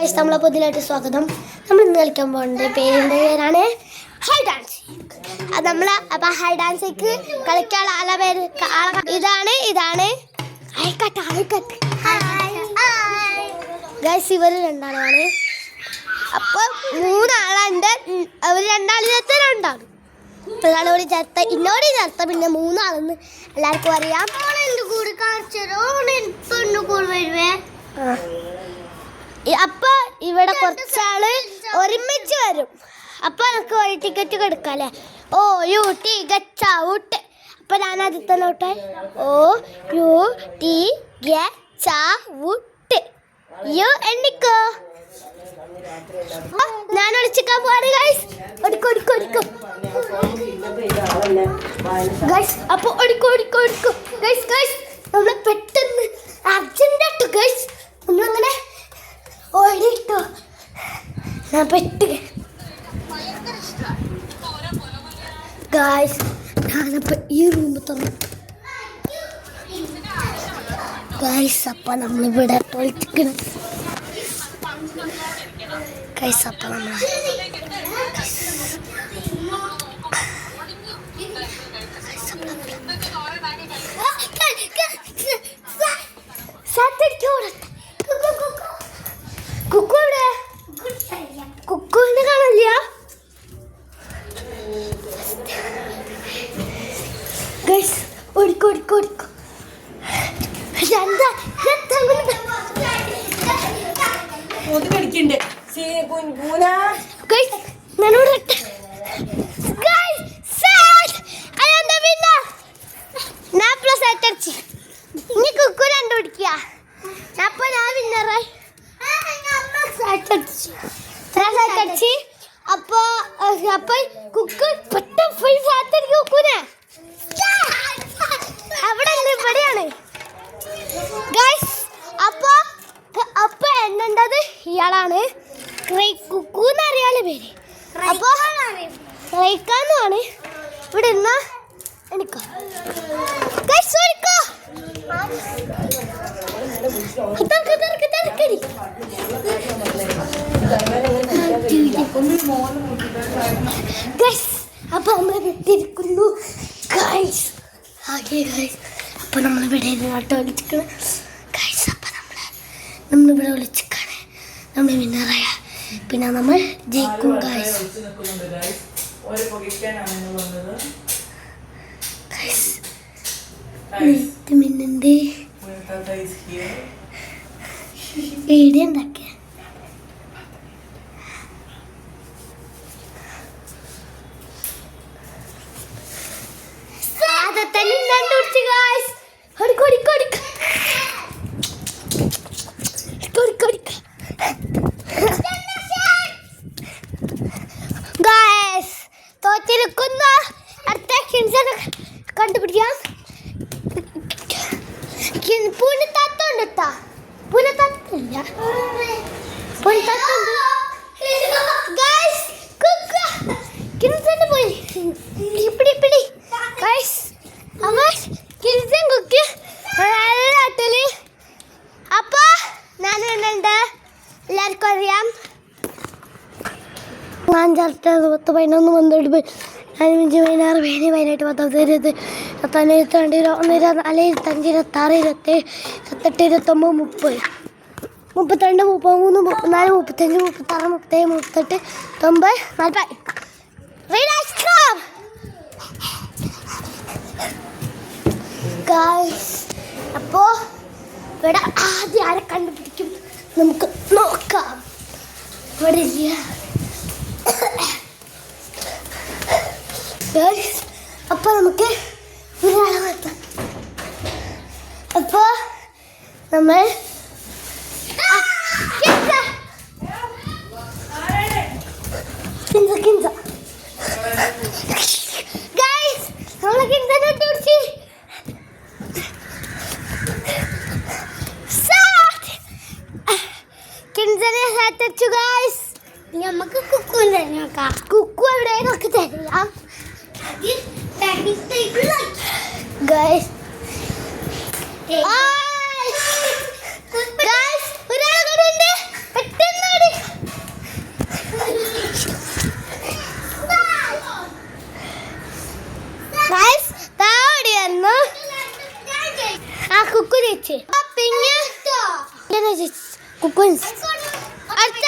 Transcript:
നമ്മളെ പുതിയതായിട്ട് സ്വാഗതം. നമ്മൾ ഇന്ന് കളിക്കാൻ പോകുന്നത് പേരാണ് ഹൈ ഡാൻസ്. അത് നമ്മൾ അപ്പം ഹൈ ഡാൻസിക്ക് കളിക്കാനുള്ള ആളെ പേര് ഇതാണ് ഗൈസ്. ഇവർ രണ്ടാളാണ്. അപ്പോൾ മൂന്നാളുണ്ട്. അവർ രണ്ടാളിനകത്ത് രണ്ടാളും ഒരാളോട് ചേർത്ത ഇന്നോട് ചേർത്ത പിന്നെ മൂന്നാളെന്ന് എല്ലാവർക്കും അറിയാം. അപ്പൊ ഇവിടെ കുറച്ചാള് ഒരുമിച്ച് വരും. അപ്പൊ എനിക്ക് വഴി ടിക്കറ്റ് കൊടുക്കാല്ലേ. ഓ യു ടി ഗച്ചൗട്ട്. അപ്പൊ ഞാൻ ആദ്യത്തെ നോട്ടെ. ഓ യു ടി ഗച്ചൗട്ട്. യു എണ്ണിക്കോ. ഞാൻ ഒളിച്ചിക്കാൻ പോവാണ് ഗൈസ്. ഒടിക്കും ഗൈസ്. അപ്പൊ ഒടിക്കും ഗൈസ്. നമ്മളെ പെട്ടെന്ന് അർജന്റായിട്ട് ഗൈസ് നമ്മളങ്ങനെ ഓടിട്ടോ. ഞാൻ പെട്ട് ഗൈസ്. ഞാനപ്പോ ഈ റൂം തുറന്നു ഗൈസ്. അപ്പൊ നമ്മളിവിടെ ഒളിച്ചിക്കണം ഗൈസ്. അപ്പൊ നമ്മൾ കുക്കുവിനെ കാണില്ല ഗൈസ്. ഓടിക്കോ കുക്കു കണ്ടുപിടിക്കുക. അപ്പൊ ഞാൻ വിന്നറായി. അപ്പൊ കുക്കു ഫുൾ സാത്തടിക്കും കുക്കുനെ. അവിടെ ഇവിടെയാണ് ഗൈസ്. അപ്പൊ എണ്ണേണ്ടത് ഇയാളാണ്. കുക്കൂന്ന് അറിയാലോ പേര്. അപ്പൊ റൈക്കാന്നാണ് ഇവിടെ ഇന്ന് എനിക്കോ ഗൈസ്. ഓടിക്കോ ഗൈസ്. അപ്പൊ നമ്മള് വിട്ടിരിക്കുന്നു ഗൈസ്. അപ്പൊ നമ്മളിവിടെ നാട്ടോ വിളിച്ചിരിക്കണം ഗൈസ്. അപ്പൊ നമ്മളിവിടെ വിളിച്ചിരിക്കാണ്. നമ്മൾ വിന്നറായ പിന്നെ നമ്മൾ ജയിക്കും ഗൈസ്. മിന്നുണ്ട് വീഡിയോ ഉണ്ടാക്കിയ തോറ്റിരിക്കുന്ന അടുത്ത കണ്ടുപിടിക്കാം. പുനത്തത്തുണ്ട്. പുനത്തത്തില്ല. പോയി പിടി ഗൈസ്. അവർ കിൽസൻ കുക്ക് നല്ലാട്ടല്. അപ്പൊ ഞാൻ എണ്ണുണ്ട്. എല്ലാവർക്കും അറിയാം. 5 10 11 12 15 16 17 18 19 20 21 22 23 24 25 26 27 28 29 30 32 33 34 35 36 37 ഗൈസ്. അപ്പോ ഇവിടെ ആദ്യം ആരെ കണ്ടുപിടിക്കും നമുക്ക് നോക്കാം. ഇവിടെ അപ്പൊ നമുക്ക് ഒരാളെ നിർത്താം. അപ്പൊ നമ്മൾ നമുക്ക് കുക്കുവിനെ നോക്കാം. കുക്കു എവിടെ നമുക്ക് തരാം ഗൈസ്. ഗൈസ് ഒരാളെ പെട്ടെന്ന് കുക്കു ചേച്ചി പിന്നെ കുക്കു അടുത്ത